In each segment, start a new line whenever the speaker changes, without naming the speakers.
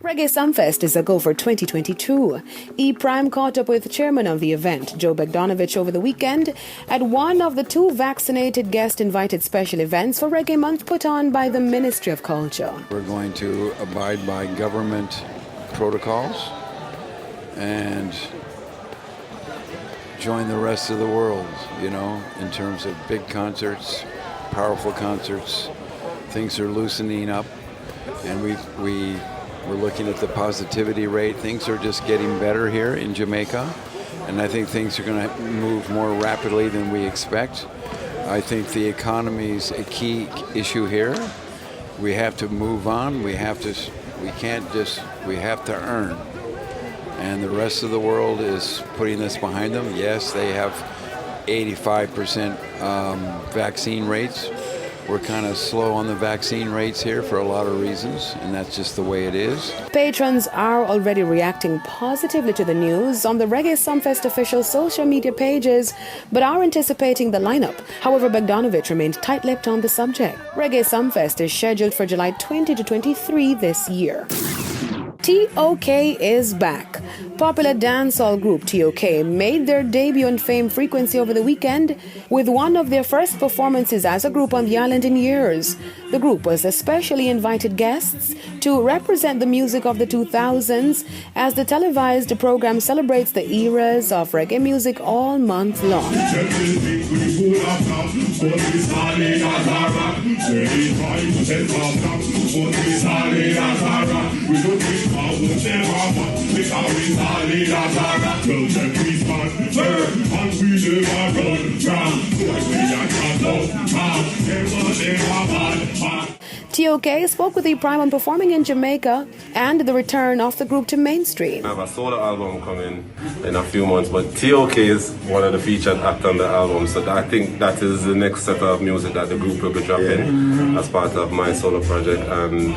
Reggae Sumfest is a go for 2022. E-Prime caught up with chairman of the event, Joe Bogdanovich, over the weekend at one of the two vaccinated guest-invited special events for Reggae Month put on by the Ministry of Culture.
We're going to abide by government protocols and join the rest of the world, in terms of big concerts, powerful concerts. Things are loosening up, and we're looking at the positivity rate. Things are just getting better here in Jamaica, and I think things are going to move more rapidly than we expect. I think the economy is a key issue here. We have to move on. We have to earn. And the rest of the world is putting this behind them. Yes, they have 85% vaccine rates. We're kind of slow on the vaccine rates here for a lot of reasons, and that's just the way it is.
Patrons are already reacting positively to the news on the Reggae Sumfest official social media pages, but are anticipating the lineup. However, Bogdanovich remained tight-lipped on the subject. Reggae Sumfest is scheduled for July 20 to 23 this year. TOK is back. Popular dancehall group TOK made their debut on Fame Frequency over the weekend with one of their first performances as a group on the island in years. The group was especially invited guests to represent the music of the 2000s as the televised program celebrates the eras of reggae music all month long. TOK spoke with E-Prime on performing in Jamaica and the return of the group to mainstream.
I have a solo album coming in a few months, but TOK is one of the featured acts on the album, so I think that is the next set of music that the group will be dropping as part of my solo project. And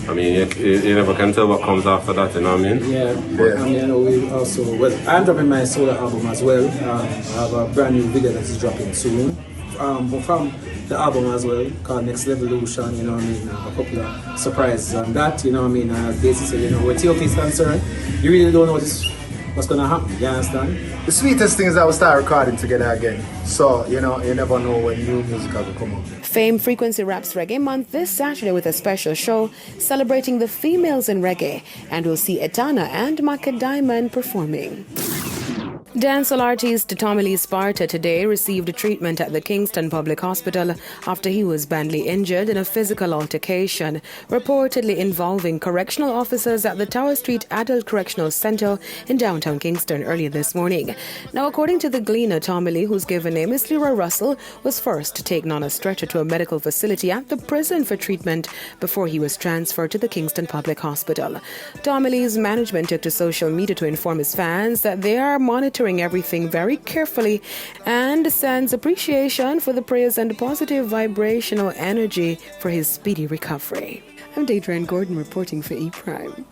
I mean, you never can tell what comes after that, you know what I mean?
Yeah, but we also, I'm dropping my solo album as well. I have a brand new video that is dropping soon. But from the album as well, called Next Levolution, you know what I mean? A couple of surprises on that, you know what I mean? Basically, where TOK is concerned, you really don't know what's going to happen, you understand?
The sweetest thing is that we start recording together again. So, you never know when new music will come out.
Fame Frequency wraps Reggae Month this Saturday with a special show celebrating the females in reggae, and we'll see Etana and Maka Diamond performing. Dancehall artist Tommy Lee Sparta today received treatment at the Kingston Public Hospital after he was badly injured in a physical altercation, reportedly involving correctional officers at the Tower Street Adult Correctional Centre in downtown Kingston earlier this morning. Now, according to the Gleaner, Tommy Lee, whose given name is Leroy Russell, was first taken on a stretcher to a medical facility at the prison for treatment before he was transferred to the Kingston Public Hospital. Tommy Lee's management took to social media to inform his fans that they are monitoring everything very carefully and sends appreciation for the prayers and positive vibrational energy for his speedy recovery. I'm Deidre Gordon reporting for E-Prime.